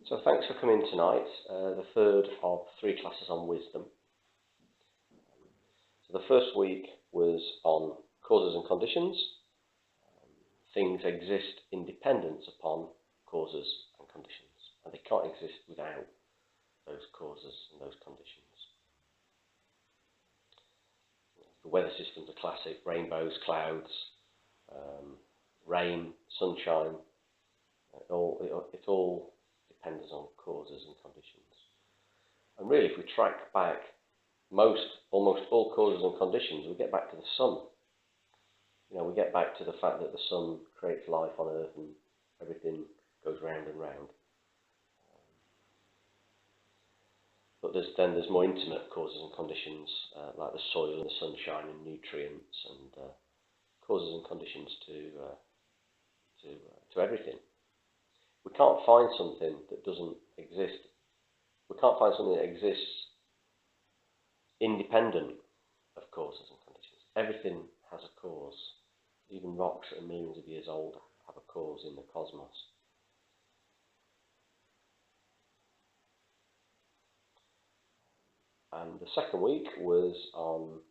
So thanks for coming tonight, the third of 3 classes on wisdom. So the first week was on causes and conditions. Things exist in dependence upon causes and conditions, and they can't exist without those causes and those conditions. The weather systems are classic: rainbows, clouds, rain, sunshine. It all depends on causes and conditions. And really, if we track back almost all causes and conditions, we get back to the sun. We get back to the fact that the sun creates life on Earth and everything goes round and round. But there's more intimate causes and conditions, like the soil and the sunshine and nutrients, and causes and conditions to everything. We can't find something that doesn't exist. We can't find something that exists independent of causes and conditions. Everything has a cause. Even rocks that are millions of years old have a cause in the cosmos. And the second week was on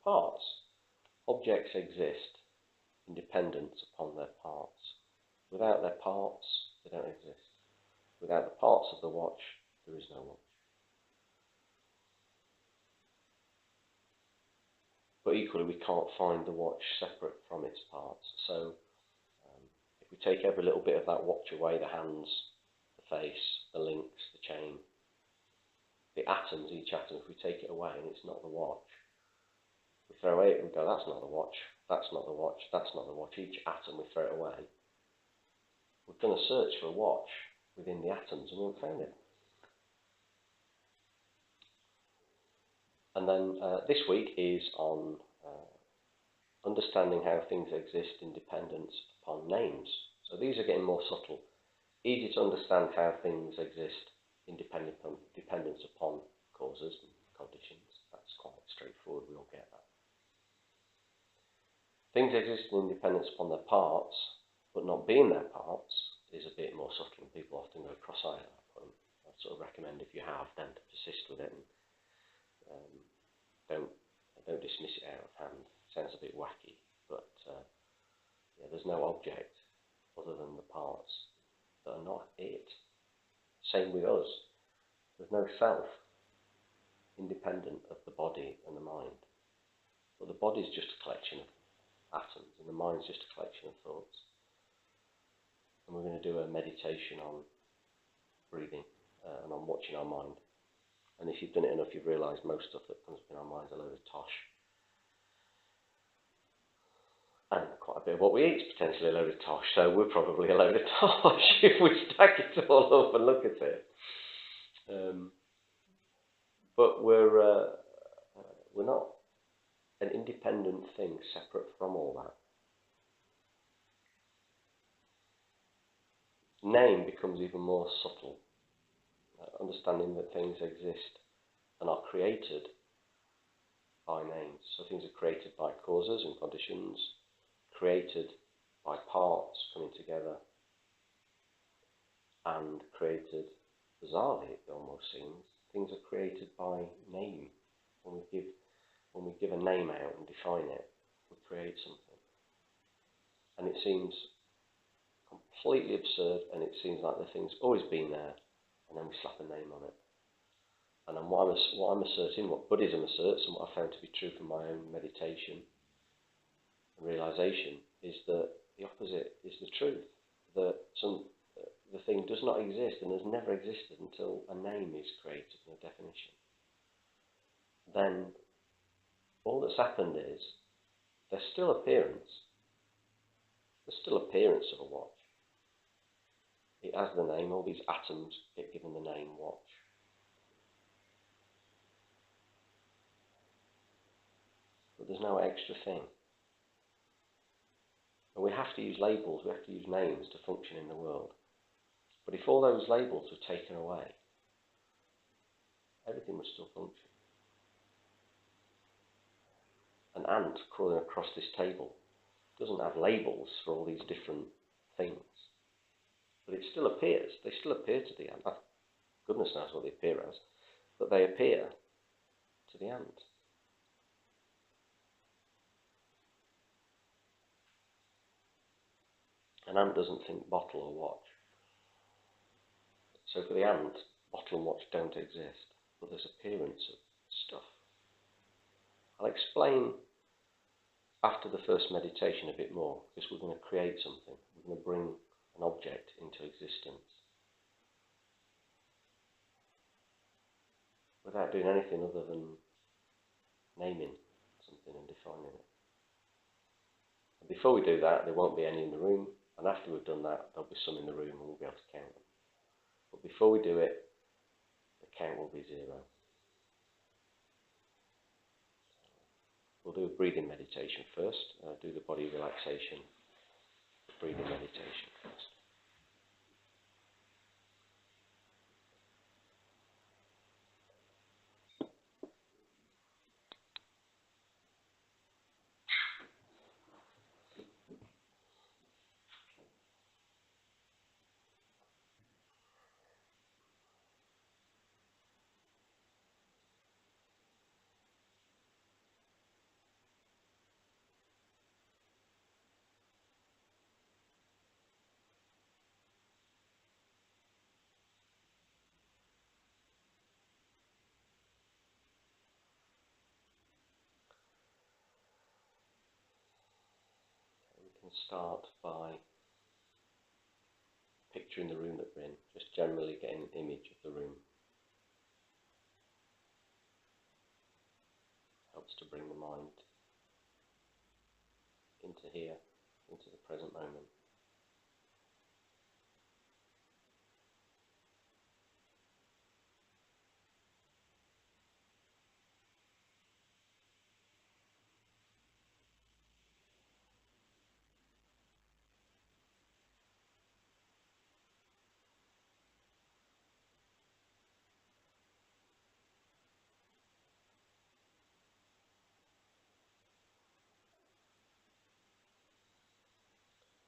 parts. Objects exist in dependence upon their parts. Without their parts, they don't exist. Without the parts of the watch, there is no watch. But equally, we can't find the watch separate from its parts. So if we take every little bit of that watch away, the hands, the face, the links, the chain, the atoms, each atom, if we take it away and it's not the watch, we throw it and we go, that's not the watch, that's not the watch, that's not the watch. Each atom, we throw it away. We've done a search for a watch within the atoms and we haven't found it. And then this week is on understanding how things exist in dependence upon names. So these are getting more subtle. Easy to understand how things exist in dependence upon causes and conditions. That's quite straightforward, we all get that. Things existing in dependence upon their parts, but not being their parts, is a bit more subtle, and people often go cross-eyed at that point. I'd sort of recommend, if you have, then to persist with it and don't dismiss it out of hand. It sounds a bit wacky, but there's no object other than the parts that are not it. Same with us. There's no self independent of the body and the mind. But the body is just a collection of atoms, and the mind is just a collection of thoughts. And we're going to do a meditation on breathing and on watching our mind. And if you've done it enough, you've realised most stuff that comes up in our mind is a load of tosh. And quite a bit of what we eat is potentially a load of tosh, so we're probably a load of tosh if we stack it all up and look at it. But we're not an independent thing separate from all that. Name becomes even more subtle. Understanding that things exist and are created by names. So things are created by causes and conditions, created by parts coming together, and created, bizarrely it almost seems, things are created by name. When we give a name out and define it, we create something. And it seems completely absurd, and it seems like the thing's always been there, and then we slap a name on it. And then what I'm asserting, what Buddhism asserts, and what I found to be true from my own meditation and realization, is that the opposite is the truth. That the thing does not exist and has never existed until a name is created and a definition. Then all that's happened is there's still appearance. There's still appearance of a watch. It has the name, all these atoms get given the name watch. But there's no extra thing. And we have to use labels, we have to use names to function in the world. But if all those labels were taken away, everything would still function. An ant crawling across this table doesn't have labels for all these different things. But it still appears. They still appear to the ant. goodness knows what they appear as, but they appear to the ant. An ant doesn't think bottle or watch. So for the ant, bottle and watch don't exist, but there's appearance of stuff. I'll explain after the first meditation a bit more, because we're going to create something. We're going to bring an object into existence without doing anything other than naming something and defining it. And before we do that, there won't be any in the room, and after we've done that, there'll be some in the room and we'll be able to count them. But before we do it, the count will be 0. We'll do a breathing meditation first, do the body relaxation, the breathing meditation first. We can start by picturing the room that we're in, just generally getting an image of the room. Helps to bring the mind into here, into the present moment.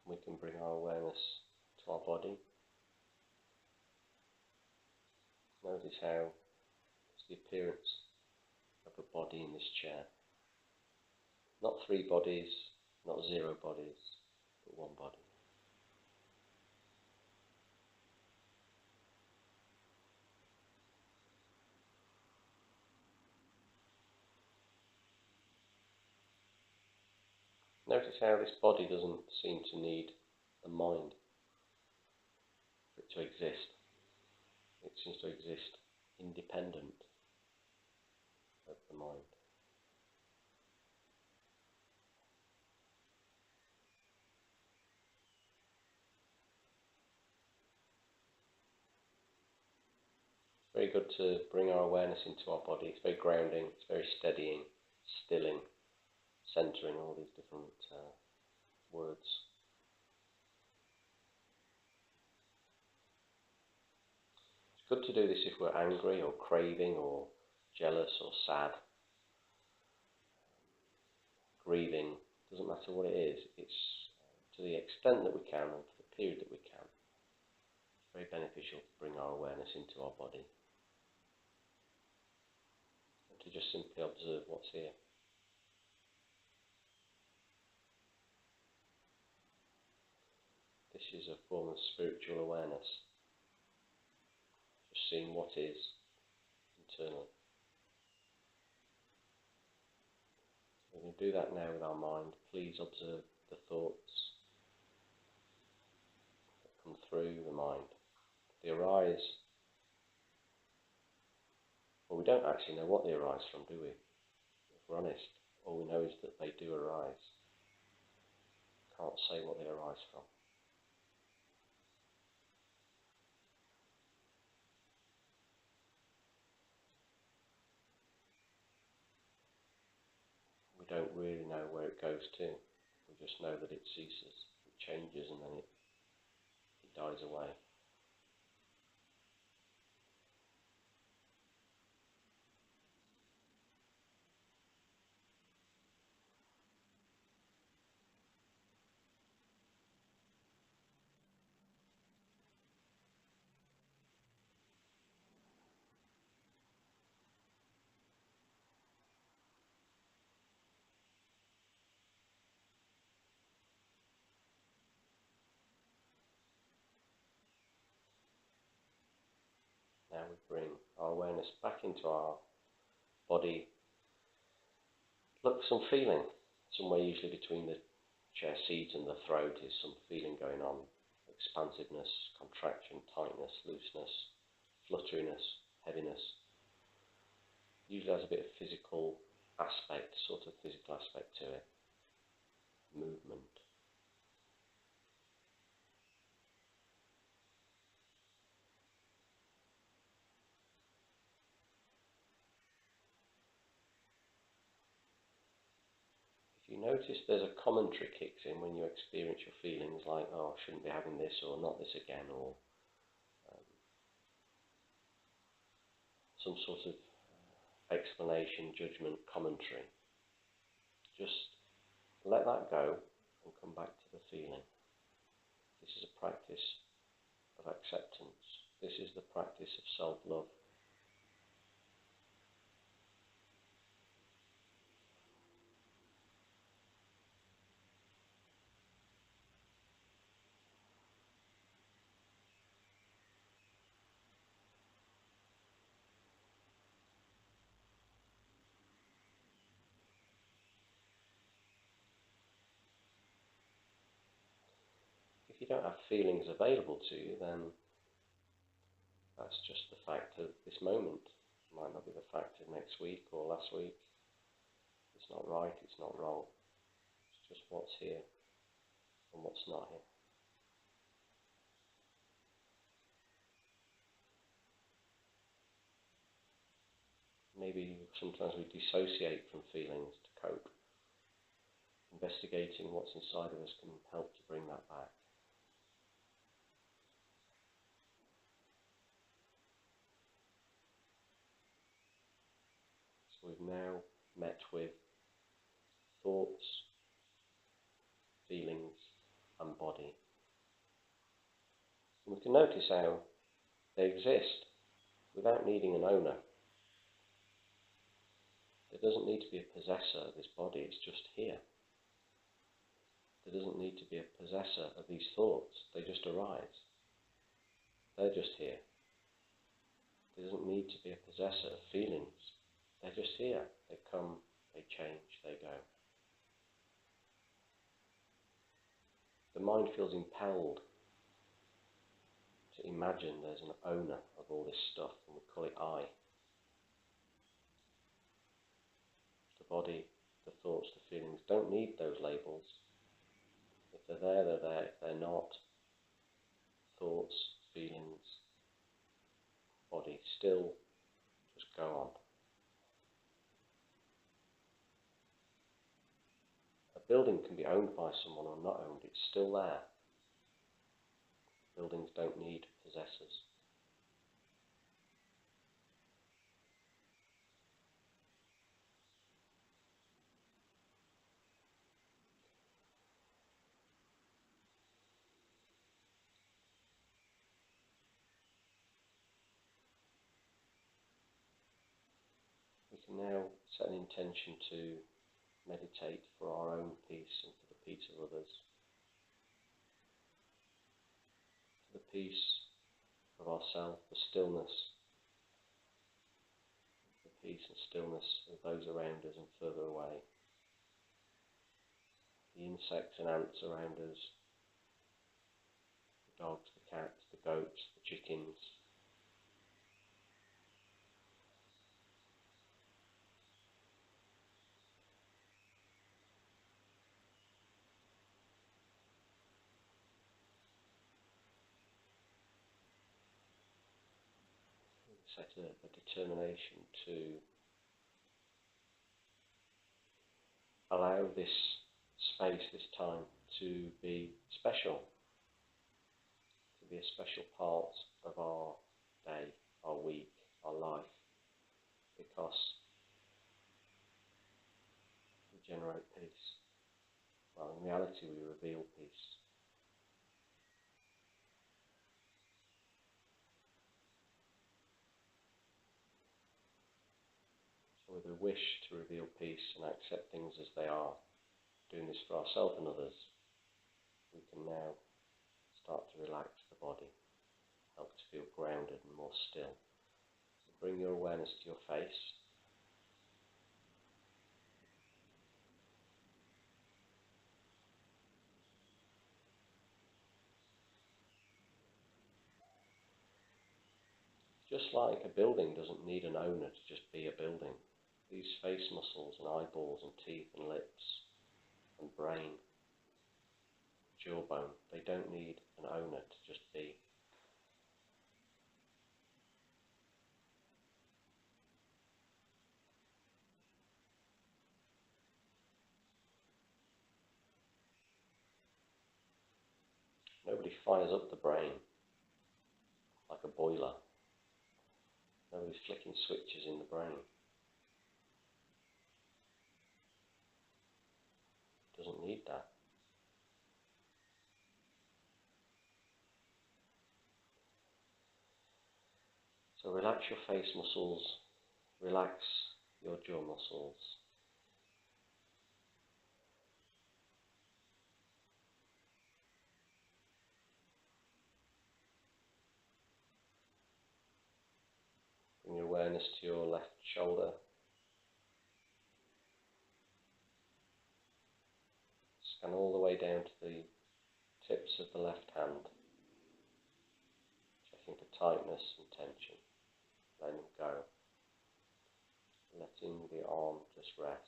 We can bring our awareness to our body. Notice how it's the appearance of a body in this chair. Not 3 bodies, not 0 bodies, but 1 body. Notice how this body doesn't seem to need a mind for it to exist. It seems to exist independent of the mind. It's very good to bring our awareness into our body. It's very grounding, it's very steadying, stilling, centering, all these different words. It's good to do this if we're angry or craving or jealous or sad. Grieving, doesn't matter what it is, it's to the extent that we can and for the period that we can. It's very beneficial to bring our awareness into our body and to just simply observe what's here. This is a form of spiritual awareness, just seeing what is internally. We can do that now with our mind. Please observe the thoughts that come through the mind. They arise, well, we don't actually know what they arise from, do we? If we're honest, all we know is that they do arise. Can't say what they arise from. We don't really know where it goes to. We just know that it ceases, it changes, and then it dies away. now we bring our awareness back into our body. Look for some feeling. Somewhere usually between the chair seat and the throat is some feeling going on. Expansiveness, contraction, tightness, looseness, flutteriness, heaviness. Usually has a bit of physical aspect, sort of physical aspect to it. Movement. If you notice there's a commentary kicks in when you experience your feelings, like, oh, I shouldn't be having this, or not this again, or some sort of explanation, judgment, commentary, just let that go and come back to the feeling. This is a practice of acceptance. This is the practice of self-love. If you don't have feelings available to you, then that's just the fact of this moment. It might not be the fact of next week or last week. It's not right, it's not wrong. It's just what's here and what's not here. Maybe sometimes we dissociate from feelings to cope. Investigating what's inside of us can help to bring that back. So we've now met with thoughts, feelings and body. And we can notice how they exist without needing an owner. There doesn't need to be a possessor of this body, it's just here. There doesn't need to be a possessor of these thoughts, they just arise. They're just here. There doesn't need to be a possessor of feelings. They're just here. They come, they change, they go. The mind feels impelled to imagine there's an owner of all this stuff, and we call it I. The body, the thoughts, the feelings don't need those labels. If they're there, they're there. If they're not, thoughts, feelings, body, still just go on. A building can be owned by someone or not owned, it's still there. Buildings don't need possessors. We can now set an intention to meditate for our own peace and for the peace of others. For the peace of ourselves, the stillness, the peace and stillness of those around us and further away. The insects and ants around us, the dogs, the cats, the goats, the chickens. Set a determination to allow this space, this time, to be special, to be a special part of our day, our week, our life, because we generate peace. Well, in reality, we reveal peace. So with a wish to reveal peace and accept things as they are, doing this for ourselves and others, we can now start to relax the body, help to feel grounded and more still. Bring your awareness to your face. Just like a building doesn't need an owner to just be a building, these face muscles and eyeballs and teeth and lips and brain, jawbone, they don't need an owner to just be. Nobody fires up the brain like a boiler. Nobody's flicking switches in the brain. It doesn't need that. So relax your face muscles, relax your jaw muscles. Bring your awareness to your left shoulder. Scan all the way down to the tips of the left hand, checking for tightness and tension. Letting them go. Letting the arm just rest.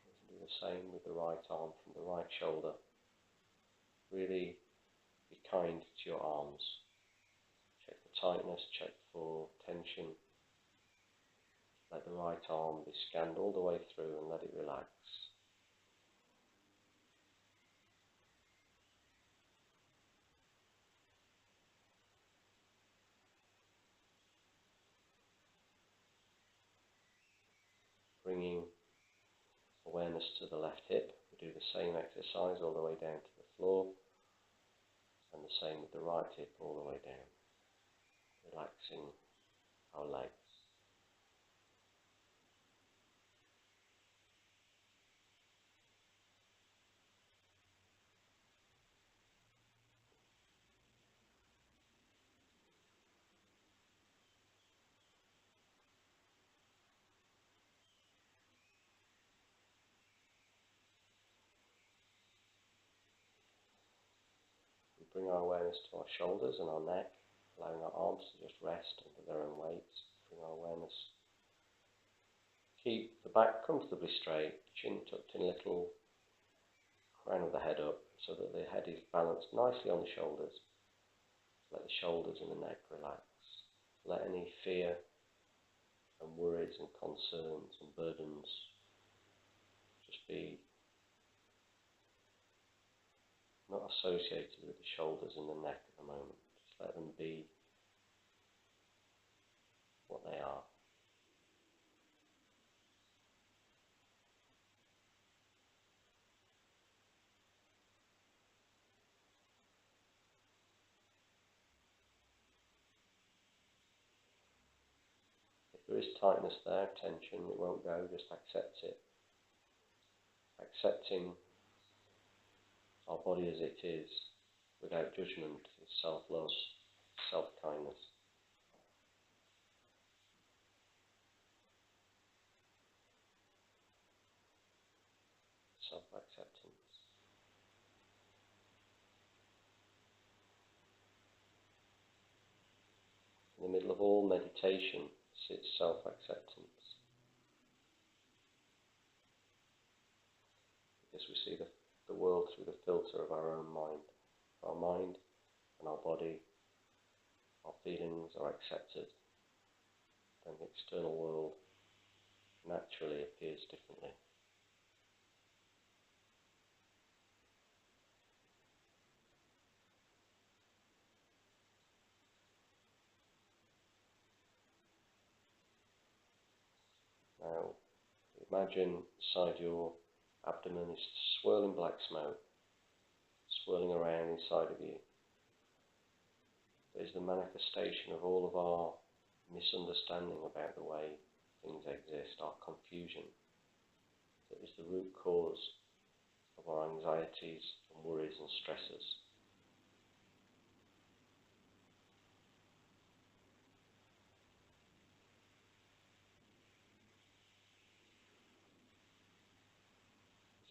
You can do the same with the right arm from the right shoulder. Really be kind to your arms. Check for tightness, check for tension. Let the right arm be scanned all the way through and let it relax. Bringing awareness to the left hip. We do the same exercise all the way down to the floor. And the same with the right hip all the way down. Relaxing our legs. We bring our awareness to our shoulders and our neck, allowing our arms to just rest under their own weight. Bring our awareness. Keep the back comfortably straight, chin tucked in a little, crown of the head up, so that the head is balanced nicely on the shoulders. Let the shoulders and the neck relax. Let any fear and worries and concerns and burdens just be not associated with the shoulders and the neck at the moment. Just let them be what they are. If there is tightness there, tension, it won't go, just accept it. Accepting our body as it is, without judgment, is self-love, self-kindness. Self-acceptance. In the middle of all meditation sits self-acceptance. Because we see the world through the filter of our own mind. Our mind and our body, our feelings are accepted, then the external world naturally appears differently. Now, imagine inside your abdomen is swirling black smoke, swirling around inside of you. There's the manifestation of all of our misunderstanding about the way things exist, our confusion. That is the root cause of our anxieties and worries and stresses.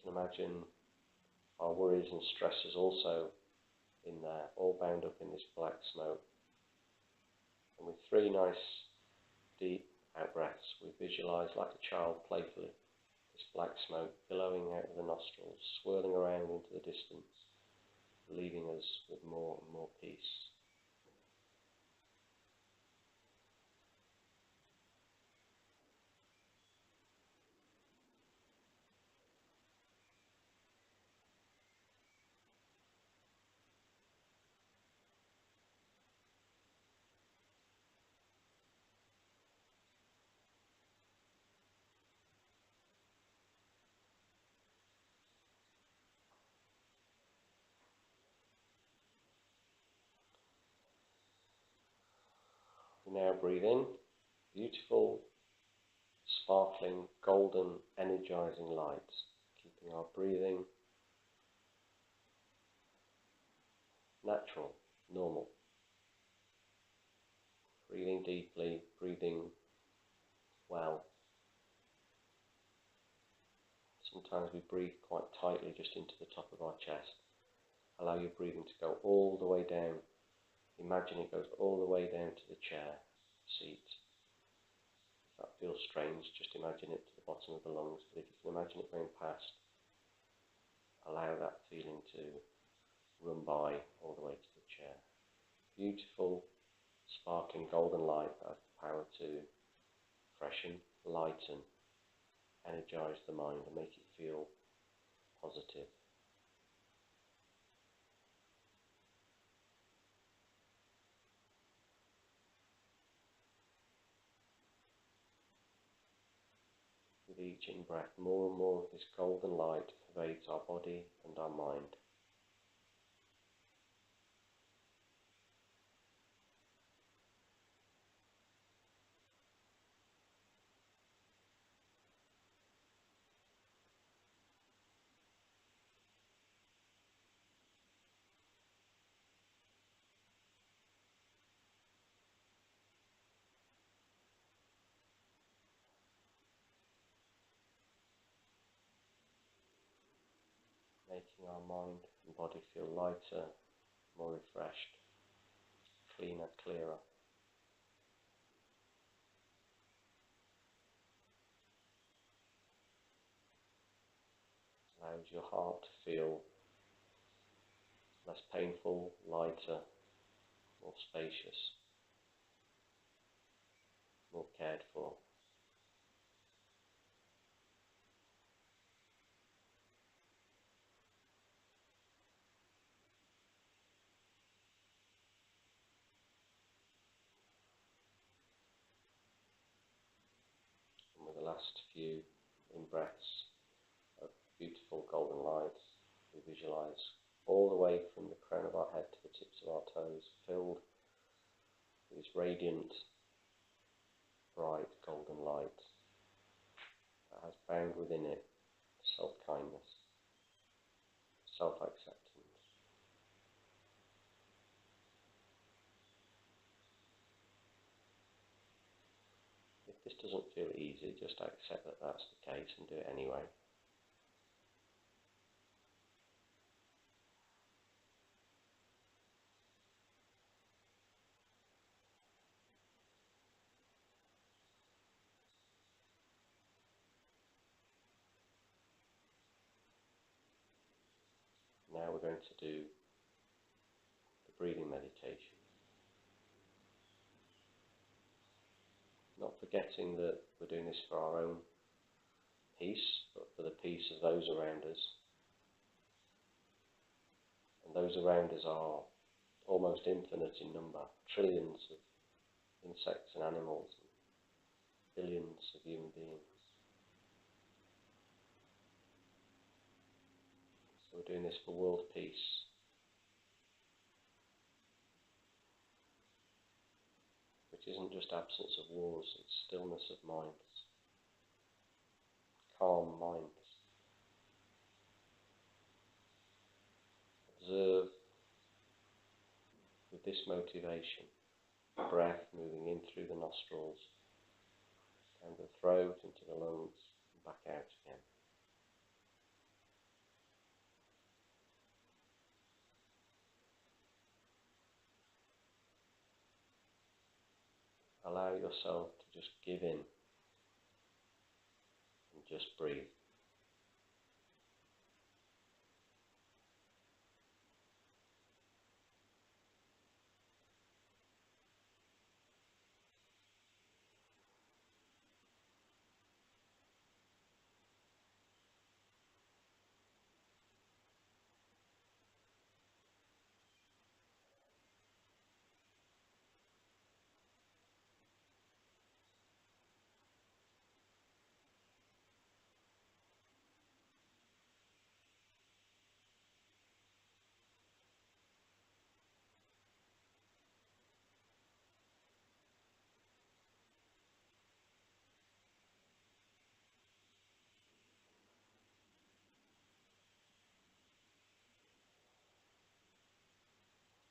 You can imagine our worries and stresses also in there, all bound up in this black smoke. And with 3 nice deep out breaths, we visualise like a child playfully, this black smoke billowing out of the nostrils, swirling around into the distance, leaving us with more and more peace. We now breathe in, beautiful, sparkling, golden, energizing light, keeping our breathing natural, normal. Breathing deeply, breathing well. Sometimes we breathe quite tightly just into the top of our chest. Allow your breathing to go all the way down. Imagine it goes all the way down to the chair, seat. If that feels strange, just imagine it to the bottom of the lungs. But if you can imagine it going past, allow that feeling to run by all the way to the chair. Beautiful, sparkling golden light that has the power to freshen, lighten, energize the mind and make it feel positive. With each in-breath, more and more of this golden light pervades our body and our mind. Making our mind and body feel lighter, more refreshed, cleaner, clearer. Allows your heart to feel less painful, lighter, more spacious, more cared for. And with the last few in-breaths of beautiful golden light, we visualize all the way from the crown of our head to the tips of our toes, filled with this radiant, bright golden light that has bound within it self-kindness, self-acceptance. If this doesn't feel easy, just accept that that's the case and do it anyway. Now we're going to do the breathing meditation. Not forgetting that we're doing this for our own peace, but for the peace of those around us. And those around us are almost infinite in number, trillions of insects and animals, and billions of human beings. So we're doing this for world peace. Which isn't just absence of wars, it's stillness of minds, calm minds. this motivation. Breath moving in through the nostrils, down the throat, into the lungs, and back out again. Allow yourself to just give in and just breathe.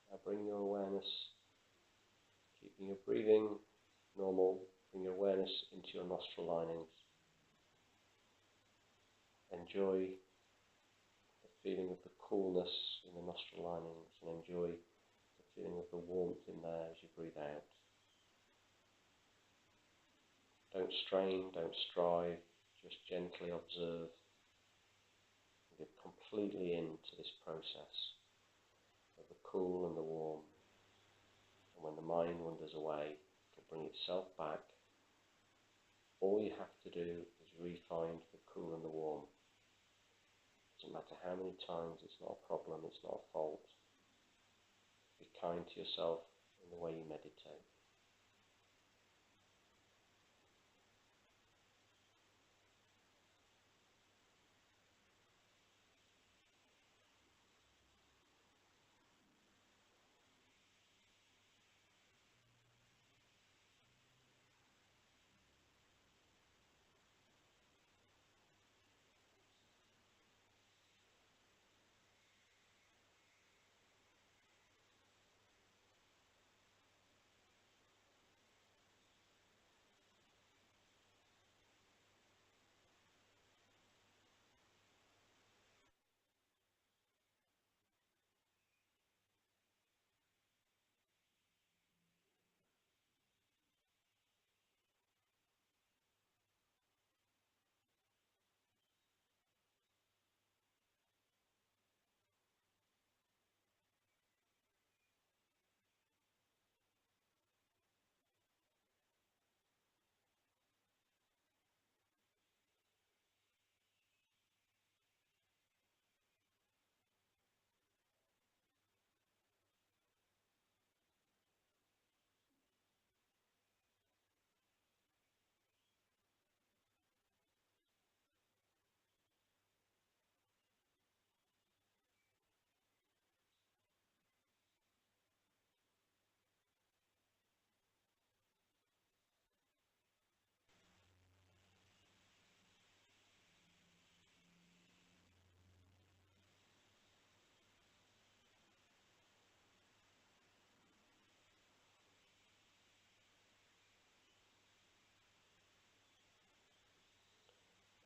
Now bring your awareness, keeping your breathing normal, bring your awareness into your nostril linings. Enjoy the feeling of the coolness in the nostril linings and enjoy the feeling of the warmth in there as you breathe out. Don't strain, don't strive, just gently observe and get completely into this process of the cool and the warm. And when the mind wanders away, it'll bring itself back. All you have to do is re-find the cool and the warm. Doesn't matter how many times, it's not a problem, it's not a fault. Be kind to yourself in the way you meditate.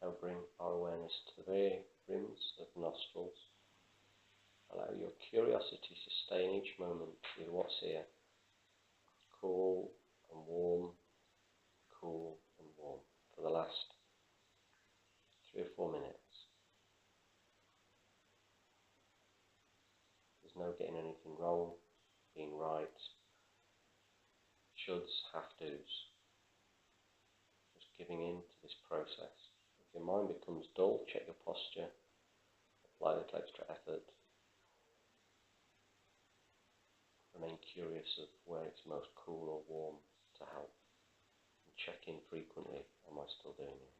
Now bring our awareness to the very rims of the nostrils. Allow your curiosity to stay in each moment with what's here. Cool and warm, cool and warm for the last 3 or 4 minutes. There's no getting anything wrong, being right, shoulds, have-tos. Just giving in to this process. If your mind becomes dull, check your posture, apply a little extra effort. Remain curious of where it's most cool or warm to help. And check in frequently, am I still doing it?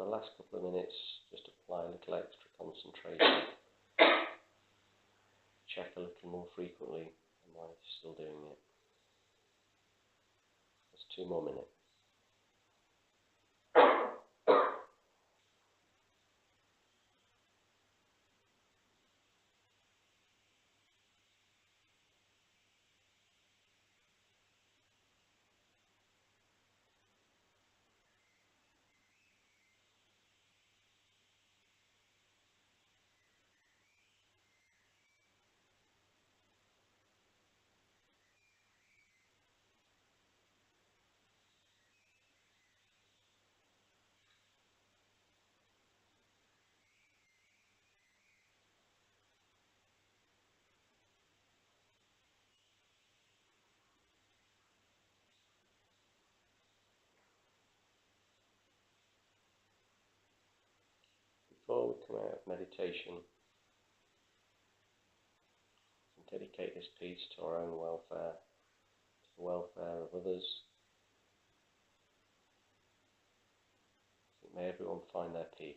the last couple of minutes, just apply a little extra concentration. Check a little more frequently, am I still doing it? There's 2 more minutes. Before we come out of meditation, and dedicate this piece to our own welfare, to the welfare of others. May everyone find their peace.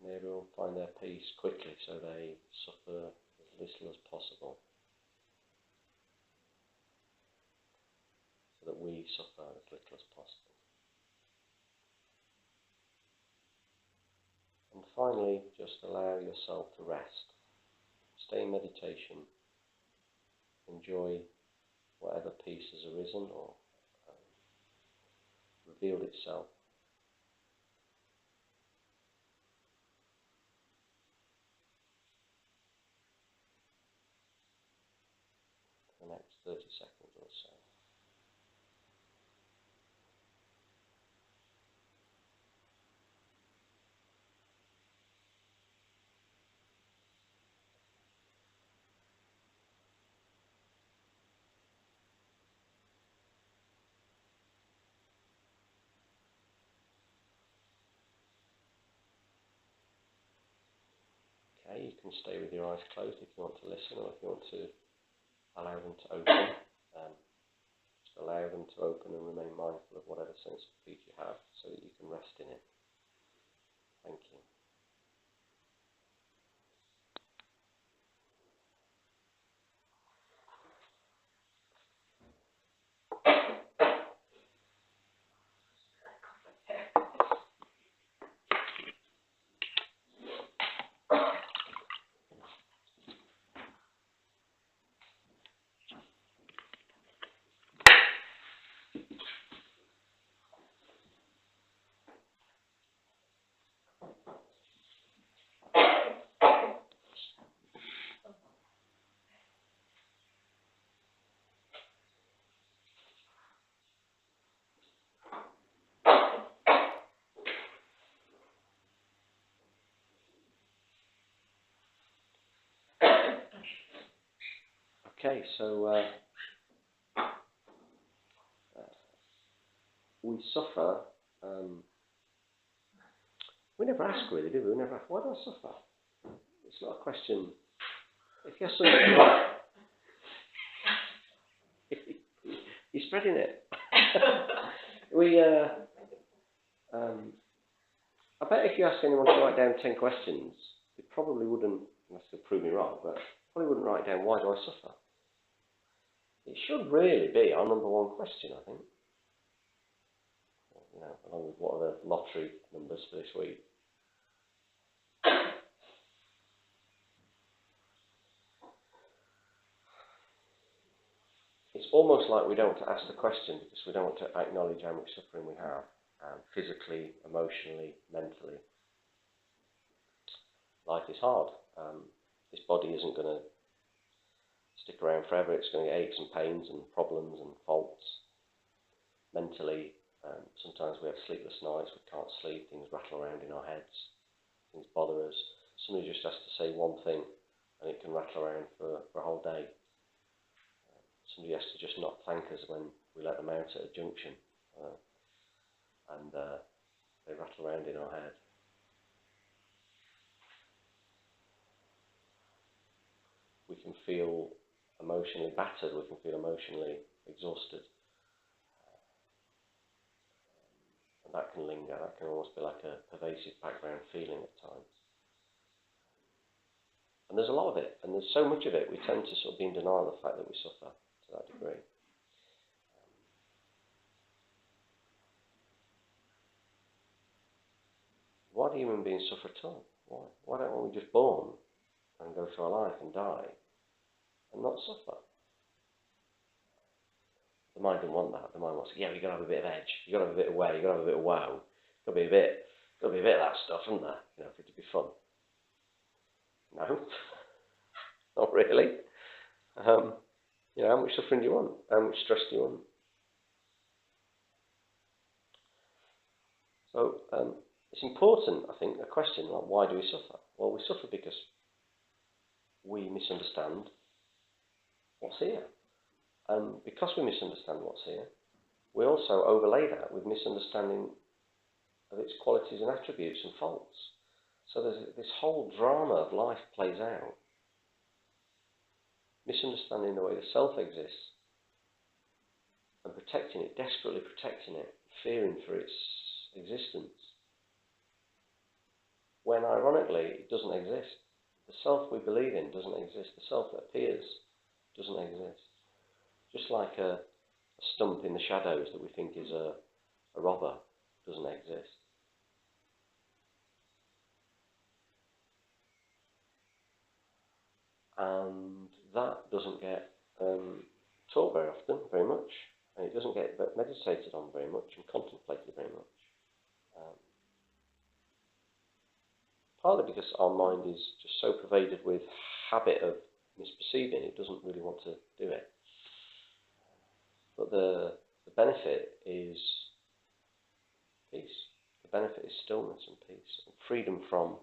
May everyone find their peace quickly so they suffer as little as possible. So that we suffer as little as possible. And finally, just allow yourself to rest. Stay in meditation. Enjoy whatever peace has arisen or revealed itself. For the next 30 seconds or so. Okay, you can stay with your eyes closed if you want to listen, or if you want to allow them to open. Just allow them to open and remain mindful of whatever sense of peace you have so that you can rest in it. Thank you. Okay, so we suffer. We never ask really, do we? We never ask, why do I suffer? It's not a question. If you're you're spreading it. I bet if you ask anyone to write down 10 questions, they probably wouldn't, unless they prove me wrong, but probably wouldn't write down, why do I suffer? It should really be our number one question, I think. You know, along with what are the lottery numbers for this week. It's almost like we don't want to ask the question because we don't want to acknowledge how much suffering we have, physically, emotionally, mentally. Life is hard. This body isn't going to stick around forever. It's going to get aches and pains and problems and faults. Mentally, sometimes we have sleepless nights, we can't sleep, things rattle around in our heads, things bother us. Somebody just has to say one thing and it can rattle around for a whole day. Somebody has to just not thank us when we let them out at a junction, and they rattle around in our head. we can feel emotionally battered, we can feel emotionally exhausted. And that can linger, that can almost be like a pervasive background feeling at times. And there's a lot of it, and there's so much of it, we tend to sort of be in denial of the fact that we suffer to that degree. Why do human beings suffer at all? Why? Why don't we just born and go through our life and die and not suffer? The mind doesn't want that. The mind wants, yeah, you've got to have a bit of edge, you've got to have a bit of way, you've got to have a bit of wow, got to be a bit of that stuff, isn't there? You know, for it to be fun. No, not really. You know, how much suffering do you want? How much stress do you want? So it's important, I think, a question like, why do we suffer? Well, we suffer because we misunderstand what's here. And because we misunderstand what's here, we also overlay that with misunderstanding of its qualities and attributes and faults. So there's this whole drama of life plays out. Misunderstanding the way the self exists and protecting it, desperately protecting it, fearing for its existence. When ironically it doesn't exist. The self we believe in doesn't exist. The self that appears doesn't exist. Just like a stump in the shadows that we think is a robber doesn't exist. And that doesn't get taught very often, very much, and it doesn't get meditated on very much and contemplated very much. Partly because our mind is just so pervaded with habit of misperceiving, it doesn't really want to do it. But the benefit is peace. The benefit is stillness and peace, and freedom from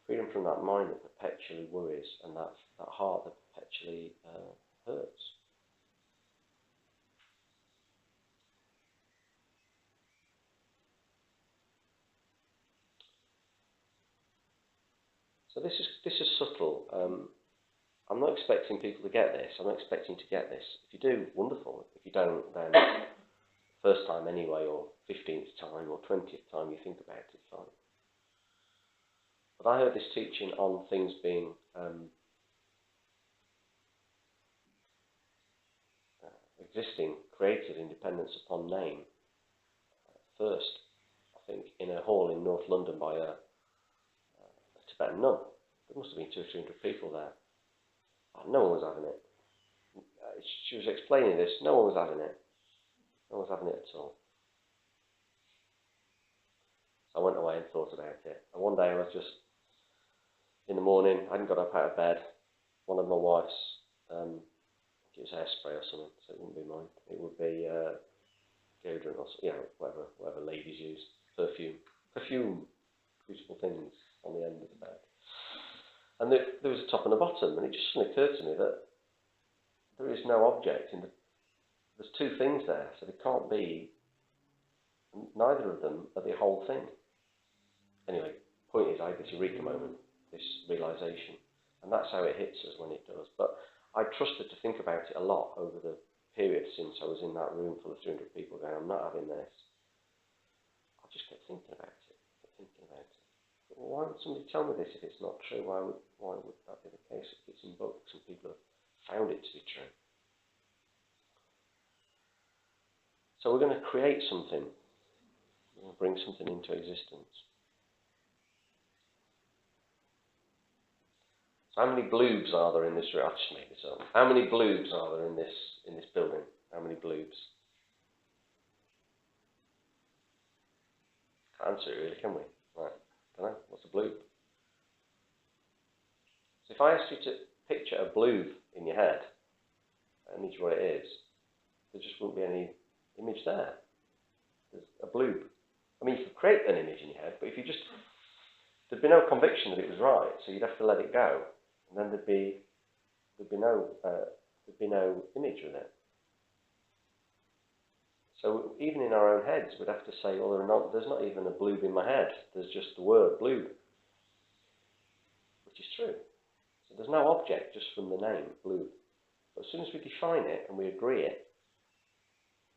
that mind that perpetually worries and that heart that perpetually hurts. So this is subtle. I'm not expecting people to get this. I'm not expecting to get this. If you do, wonderful. If you don't, then first time anyway, or 15th time, or 20th time you think about it, fine. But I heard this teaching on things being existing, created in dependence upon name. First, I think, in a hall in North London by a Tibetan nun. There must have been 200 or 300 people there. Oh, no one was having it. She was explaining this. No one was having it. No one was having it at all. So I went away and thought about it. And one day I was just in the morning. I hadn't got up out of bed. One of my wife's, it was hairspray or something, so it wouldn't be mine. It would be deodorant or whatever ladies use. Perfume, beautiful things on the end of the bed. And there was a top and a bottom, and it just suddenly occurred to me that there is no object there's two things there, so they can't be, neither of them are the whole thing. Anyway, point is I had this eureka moment, this realisation, and that's how it hits us when it does. But I trusted to think about it a lot over the period since I was in that room full of 300 people going, I'm not having this. I just kept thinking about it. Why would somebody tell me this if it's not true? Why would that be the case if it's in books and people have found it to be true? So we're going to create something. We're going to bring something into existence. So how many bloobs are there in this room? I'll just make this up. How many bloobs are there in this building? How many bloobs? Can't answer it really, can we? Right. I don't know. What's a bloob? So if I asked you to picture a bloob in your head, image what it is, there just wouldn't be any image there. There's a bloob. I mean, you could create an image in your head, but if you just, there'd be no conviction that it was right, so you'd have to let it go, and then there'd be no image with it. So even in our own heads, we'd have to say, well, there's not even a bloob in my head. There's just the word bloob, which is true. So there's no object just from the name, bloob. But as soon as we define it and we agree it,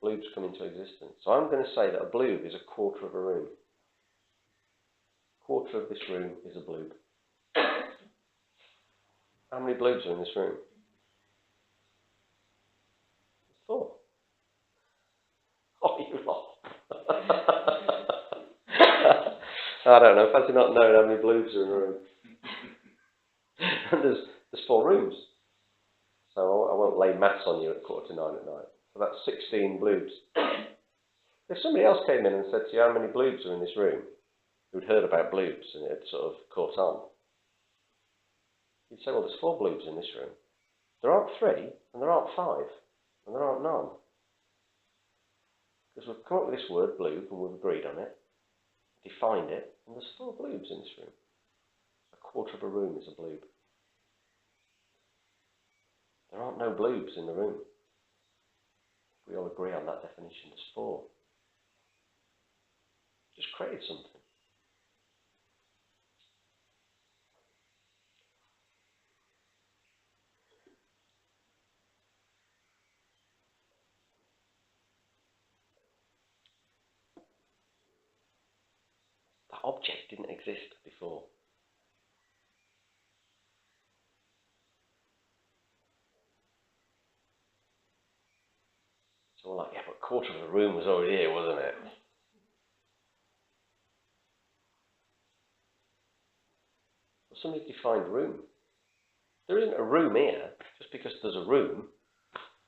bloobs come into existence. So I'm going to say that a bloob is a quarter of a room. A quarter of this room is a bloob. How many bloobs are in this room? 4. Oh, you lost. I don't know. Fancy not knowing how many bloobs are in a room. And there's 4 rooms. So I won't lay maths on you at 8:45 at night. So that's 16 bloobs. If somebody else came in and said to you how many bloobs are in this room, who'd heard about bloobs and it had sort of caught on, you'd say, well, there's 4 bloobs in this room. There aren't 3, and there aren't 5, and there aren't none. Because we've come up with this word, bloob, and we've agreed on it, defined it, and there's 4 bloobs in this room. A quarter of a room is a bloob. There aren't no bloobs in the room. We all agree on that definition. There's 4. Just created something. That object didn't exist before. So we're like, yeah, but a quarter of the room was already here, wasn't it? Well, somebody defined room. There isn't a room here just because there's a room.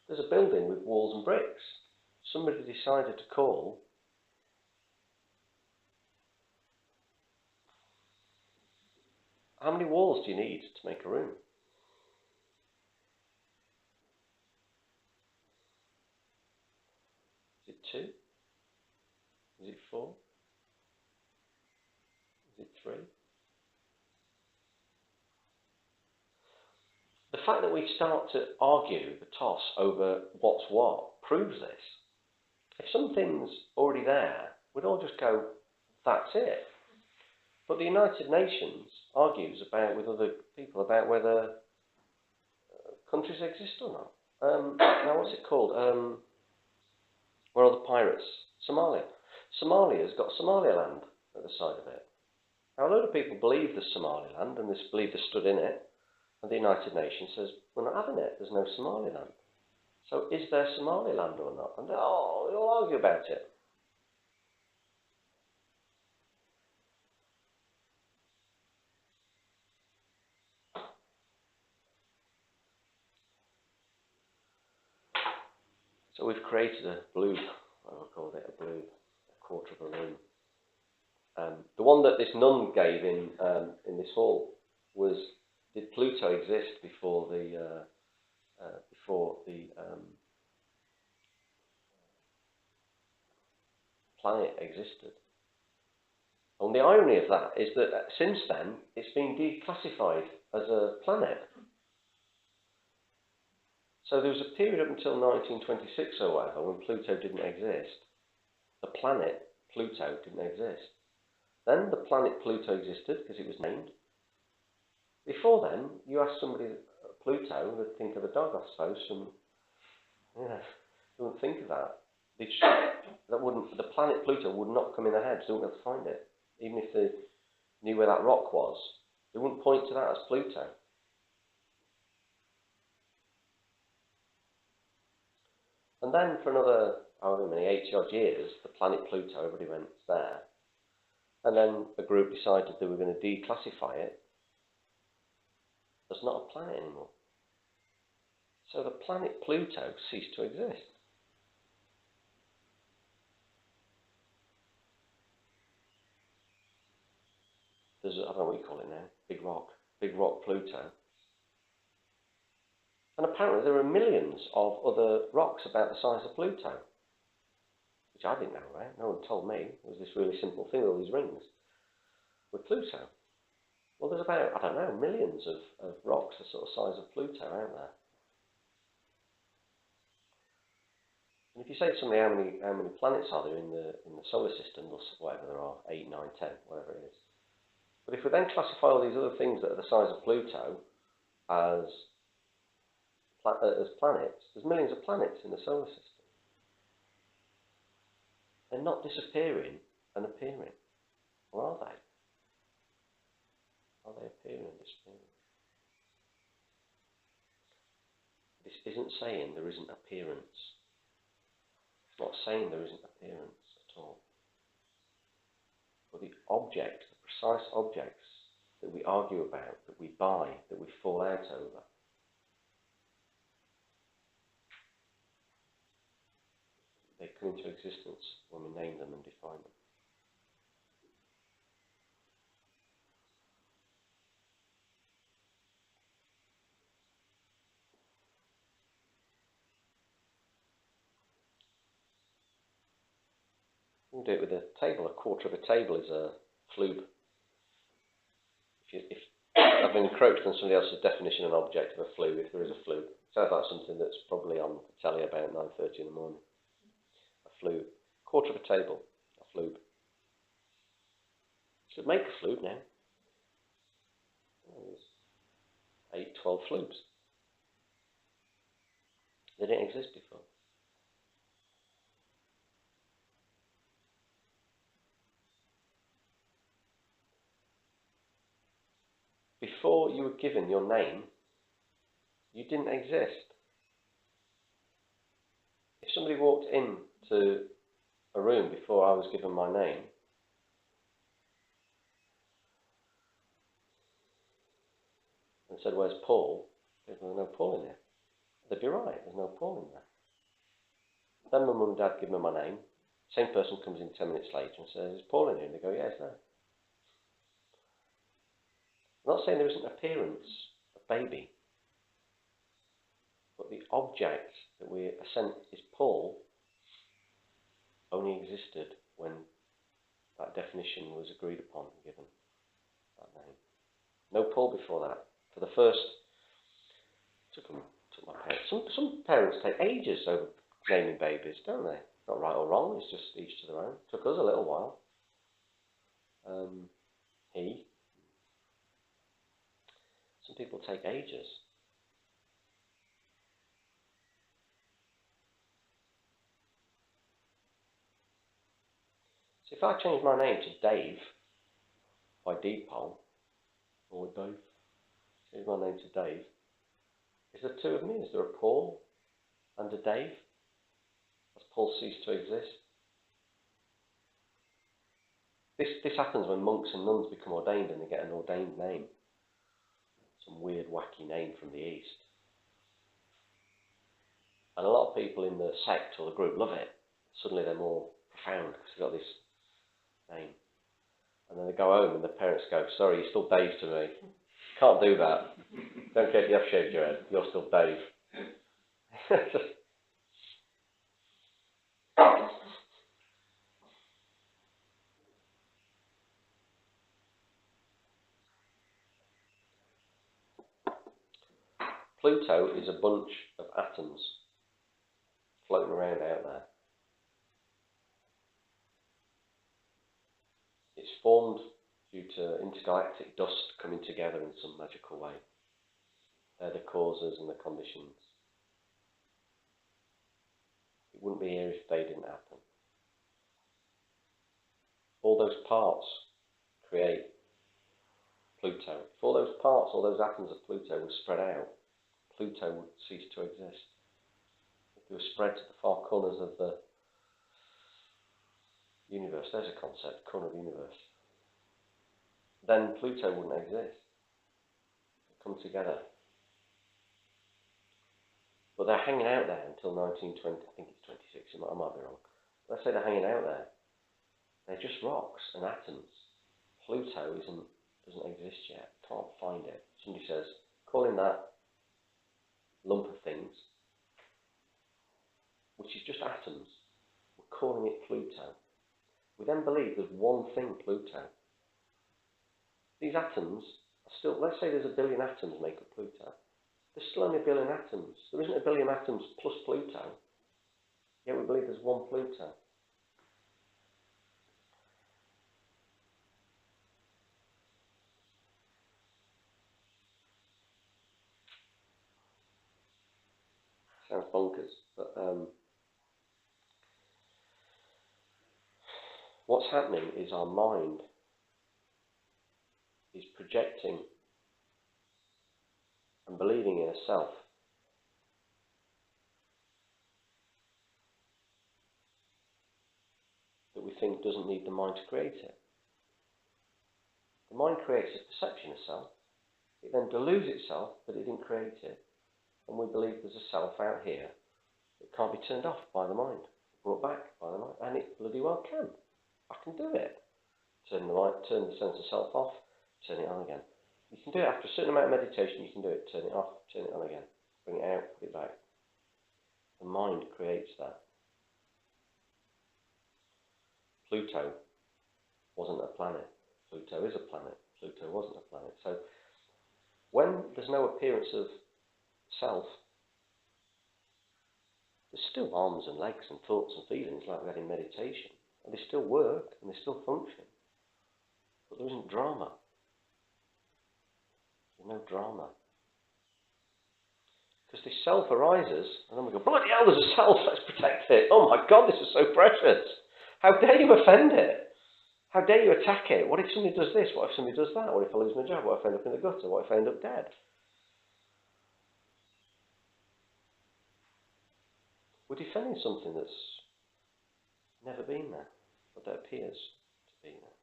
There's a building with walls and bricks. Somebody decided to call how many walls do you need to make a room? Is it 2? Is it 4? Is it 3? The fact that we start to argue the toss over what's what proves this. If something's already there, we'd all just go, that's it. But the United Nations argues with other people about whether countries exist or not. Now, what's it called? Where are the pirates? Somalia. Somalia's got Somaliland at the side of it. Now, a load of people believe there's Somaliland and they believe they stood in it. And the United Nations says, we're not having it, there's no Somaliland. So is there Somaliland or not? And they'll argue about it. So we've created a bloob, I called it a bloob, a quarter of a room. The one that this nun gave in this hall was, did Pluto exist before the planet existed? And the irony of that is that since then, it's been declassified as a planet. So there was a period up until 1926 or whatever when Pluto didn't exist. The planet Pluto didn't exist. Then the planet Pluto existed because it was named. Before then, you ask somebody Pluto, they'd think of a dog, I suppose, and yeah, they wouldn't think of that. The planet Pluto would not come in their heads, they wouldn't have to find it. Even if they knew where that rock was, they wouldn't point to that as Pluto. And then for another, however many, 80 odd years, the planet Pluto, everybody went, it's there. And then a group decided they were going to declassify it as not a planet anymore. So the planet Pluto ceased to exist. There's, I don't know what you call it now, Big Rock Pluto. And apparently there are millions of other rocks about the size of Pluto, which I didn't know about. No one told me. It was this really simple thing, all these rings with Pluto. Well, there's about, I don't know, millions of rocks the sort of size of Pluto out there. And if you say to somebody how many planets are there in the solar system, or whatever there are, 8, 9, 10, whatever it is. But if we then classify all these other things that are the size of Pluto, as planets. There's millions of planets in the solar system. They're not disappearing and appearing, or are they? Are they appearing and disappearing? This isn't saying there isn't appearance. It's not saying there isn't appearance at all. But the object, the precise objects that we argue about, that we buy, that we fall out over, they come into existence when we name them and define them. You can do it with a table. A quarter of a table is a flube. If I've encroached on somebody else's definition and object of a flube, if there is a flube, sounds like something that's probably on the telly about 9:30 in the morning. A flube. Quarter of a table. A flube. Should make a flube now. There's 8, 12 flubes. They didn't exist before. Before you were given your name, you didn't exist. If somebody walked into a room before I was given my name, and said, "Where's Paul?" There's no Paul in there. They'd be right, there's no Paul in there. Then my mum and dad give me my name. Same person comes in 10 minutes later and says, "Is Paul in here?" And they go, "Yeah, it's there." I'm not saying there isn't appearance of baby, but the object that we assent is Paul only existed when that definition was agreed upon and given that name. No Paul before that. For the first, took my parents. Some parents take ages over naming babies, don't they? Not right or wrong, it's just each to their own. Took us a little while. Some people take ages. So if I change my name to Dave, by Deepal, or Dave, change my name to Dave, is there two of me? Is there a Paul and a Dave? Has Paul ceased to exist? This happens when monks and nuns become ordained and they get an ordained name. Some weird, wacky name from the East. And a lot of people in the sect or the group love it. Suddenly they're more profound because they've got this name. And then they go home and the parents go, "Sorry, you're still Dave to me. Can't do that. Don't care if you have shaved your head. You're still Dave." Pluto is a bunch of atoms floating around out there. It's formed due to intergalactic dust coming together in some magical way. They're the causes and the conditions. It wouldn't be here if they didn't happen. All those parts create Pluto. If all those parts, all those atoms of Pluto were spread out, Pluto would cease to exist. If they were spread to the far corners of the universe, there's a concept, corner of the universe, then Pluto wouldn't exist. They'd come together. But they're hanging out there until 1920, I think it's 26, I might be wrong. Let's say they're hanging out there. They're just rocks and atoms. Pluto doesn't exist yet, can't find it. Somebody says, calling that lump of things, which is just atoms, we're calling it Pluto. We then believe there's one thing, Pluto. These atoms are still, let's say there's 1 billion atoms make up Pluto. There's still only 1 billion atoms. There isn't 1 billion atoms plus Pluto. Yet we believe there's one Pluto. Sounds bonkers, but what's happening is our mind is projecting and believing in a self that we think doesn't need the mind to create it. The mind creates a perception of self. It then deludes itself that it didn't create it. And we believe there's a self out here that can't be turned off by the mind, brought back by the mind. And it bloody well can. I can do it. Turn the sense of self off, turn it on again. You can do it after a certain amount of meditation, you can do it. Turn it off, turn it on again. Bring it out, put it back. The mind creates that. Pluto wasn't a planet. Pluto is a planet. Pluto wasn't a planet. So when there's no appearance of self, there's still arms and legs and thoughts and feelings like we had in meditation. And they still work and they still function. But there isn't drama. There's no drama. Because this self arises, and then we go, bloody hell, there's a self, let's protect it. Oh my God, this is so precious. How dare you offend it? How dare you attack it? What if somebody does this? What if somebody does that? What if I lose my job? What if I end up in the gutter? What if I end up dead? We're defending something that's never been there, but that appears to be there.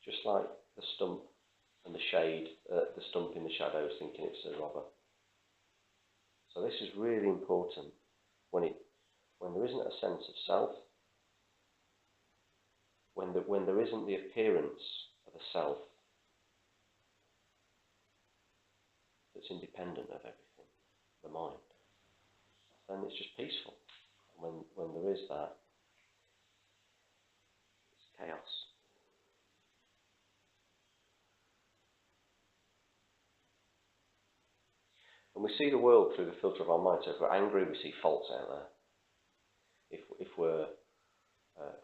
Just like the stump and the shade, the stump in the shadows thinking it's a robber. So this is really important when there isn't a sense of self, when there isn't the appearance of a self that's independent of everything, the mind, then it's just peaceful. When there is that, it's chaos. And we see the world through the filter of our mind. So if we're angry, we see faults out there. If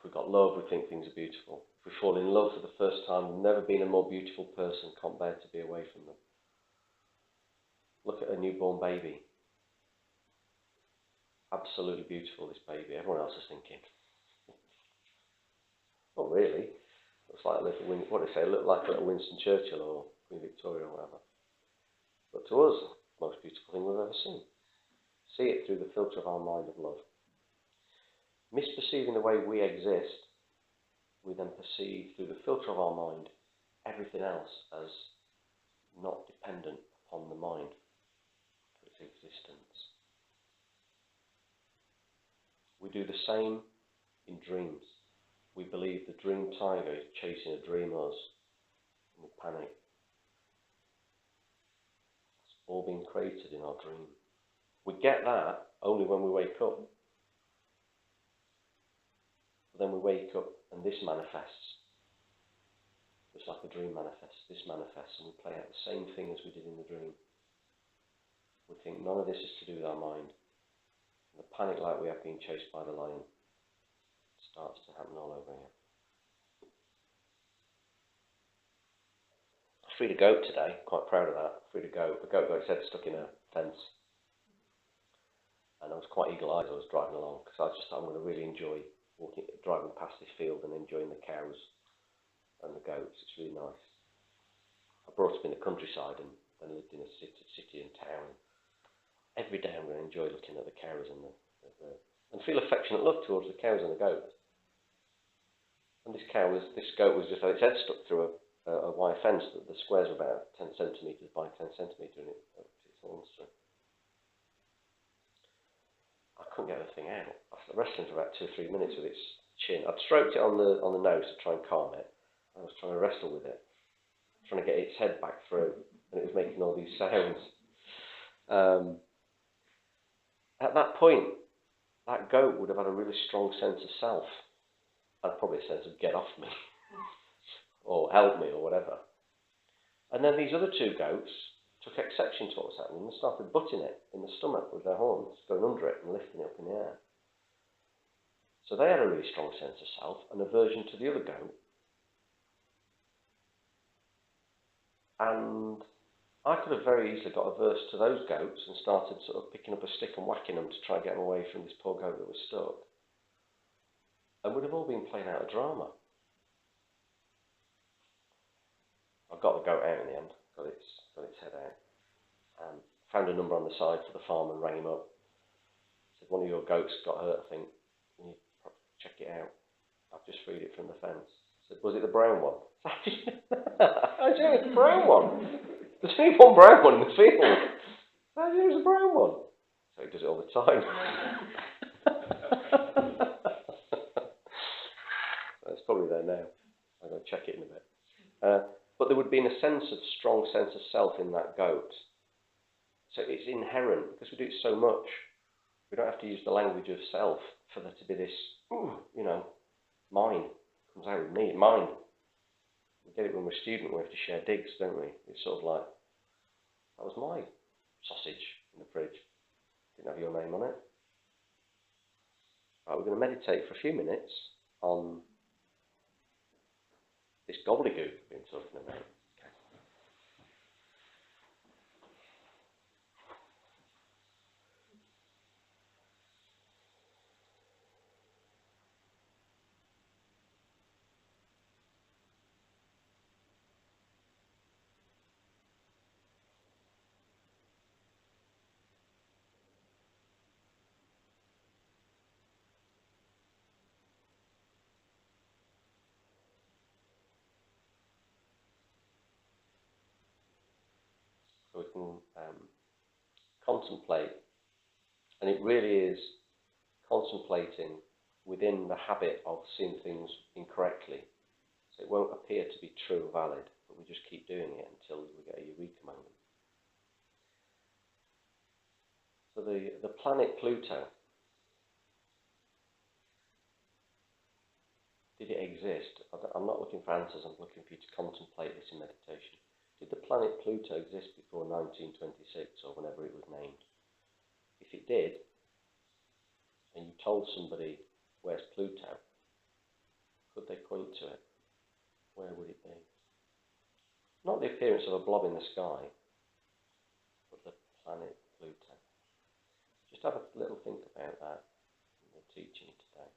we've got love, we think things are beautiful. If we fall in love for the first time, we've never been a more beautiful person, can't bear to be away from them. Look at a newborn baby. Absolutely beautiful, this baby. Everyone else is thinking, not really. Looks like a little, what do they say? Look like a little Winston Churchill or Queen Victoria or whatever. But to us, the most beautiful thing we've ever seen. See it through the filter of our mind of love. Misperceiving the way we exist, we then perceive through the filter of our mind everything else as not dependent upon the mind for its existence. We do the same in dreams. We believe the dream tiger is chasing a dream us, and we panic. It's all been created in our dream. We get that only when we wake up. But then we wake up and this manifests. It's like a dream manifests. This manifests, and we play out the same thing as we did in the dream. We think none of this is to do with our mind. And the panic like we have been chased by the lion starts to happen all over again. I freed a goat today, quite proud of that. Freed a goat. The goat got its head stuck in a fence. And I was quite eagle-eyed as I was driving along, because I just thought I'm going to really enjoy driving past this field and enjoying the cows and the goats. It's really nice. I brought up in the countryside and lived in a city and town. Every day I'm going to enjoy looking at the cows and and feel affectionate love towards the cows and the goats. And this goat was just had its head stuck through a wire fence. That the squares were about 10 centimetres by 10 centimetres, and it its horns through. I couldn't get the thing out. I was wrestling for about 2 or 3 minutes with its chin. I'd stroked it on the nose to try and calm it. I was trying to wrestle with it, trying to get its head back through, and it was making all these sounds. At that point, that goat would have had a really strong sense of self, and probably a sense of get off me, or help me, or whatever. And then these other 2 goats took exception to what was happening and started butting it in the stomach with their horns, going under it and lifting it up in the air. So they had a really strong sense of self, an aversion to the other goat. And I could have very easily got averse to those goats and started sort of picking up a stick and whacking them to try and get them away from this poor goat that was stuck. And we'd have all been playing out a drama. I got the goat out in the end, got its head out. Found a number on the side for the farm and rang him up. Said, one of your goats got hurt, I think. Can you check it out? I've just freed it from the fence. Said, was it the brown one? I said, it was the brown one. There's only one brown one in the field. I said, it was a brown one. So he does it all the time. It's probably there now. I'm going to check it in a bit. But there would be a strong sense of self in that goat. So it's inherent, because we do it so much. We don't have to use the language of self for there to be this, mine. Comes out with me, mine. We get it when we're a student, we have to share digs, don't we? It's sort of like, that was my sausage in the fridge. Didn't have your name on it. Right, we're going to meditate for a few minutes on this gobbledygook we've been talking about. Okay. So we can contemplate, and it really is contemplating within the habit of seeing things incorrectly. So it won't appear to be true or valid, but we just keep doing it until we get a eureka moment. So the planet Pluto, did it exist? I'm not looking for answers, I'm looking for you to contemplate this in meditation. Did the planet Pluto exist before 1926 or whenever it was named? If it did, and you told somebody, where's Pluto? Could they point to it? Where would it be? Not the appearance of a blob in the sky, but the planet Pluto. Just have a little think about that in the teaching today.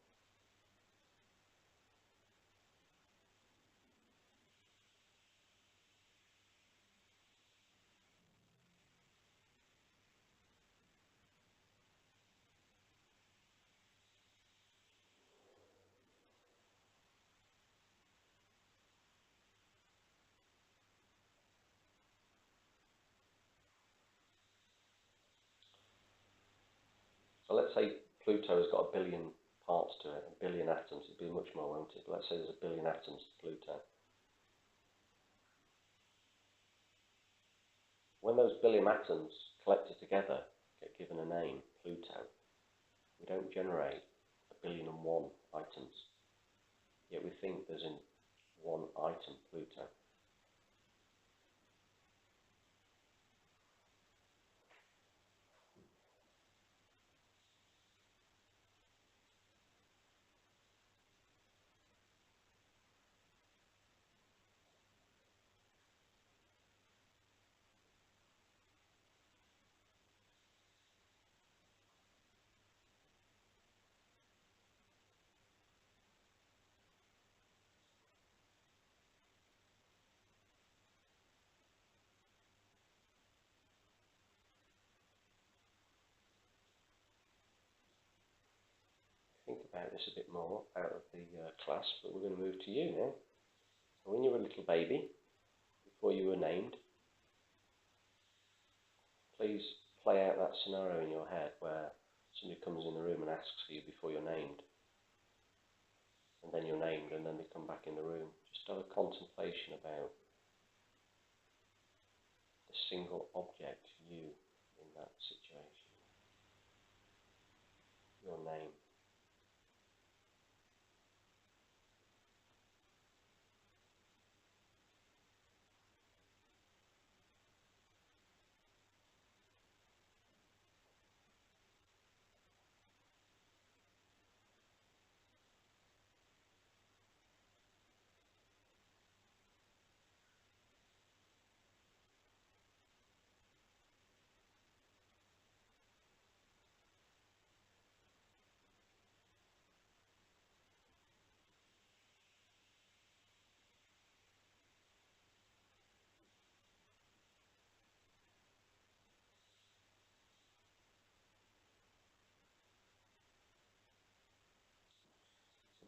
So let's say Pluto has got 1 billion parts to it, 1 billion atoms. It'd be much more, won't it? But let's say there's 1 billion atoms to Pluto. When those billion atoms collected together get given a name, Pluto, we don't generate 1,000,001 items. Yet we think there's in one item, Pluto. Think about this a bit more out of the class, but we're going to move to you now. So when you were a little baby, before you were named, please play out that scenario in your head where somebody comes in the room and asks for you before you're named. And then you're named, and then they come back in the room. Just have a contemplation about the single object, you, in that situation. Your name.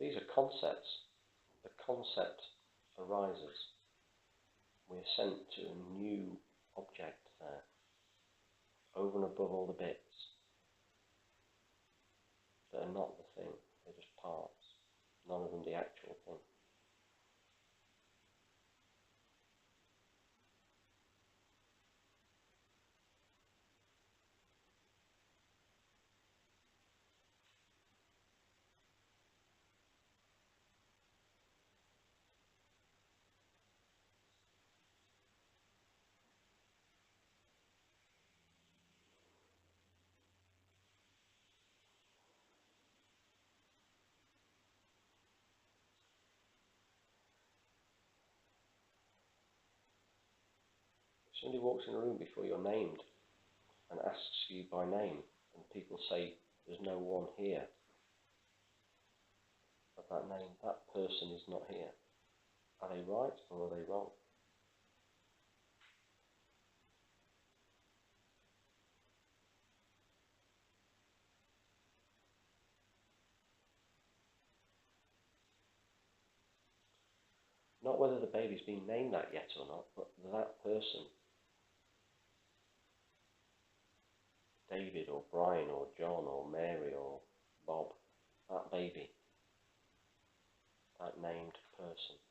these are concepts. The concept arises. We're sent to a new object there, over and above all the bits that are not the thing, they're just parts, none of them the actual thing. If somebody walks in a room before you're named and asks you by name, and people say, there's no one here of that name, that person is not here. Are they right or are they wrong? Not whether the baby's been named that yet or not, but that person, David or Brian or John or Mary or Bob, that baby, that named person.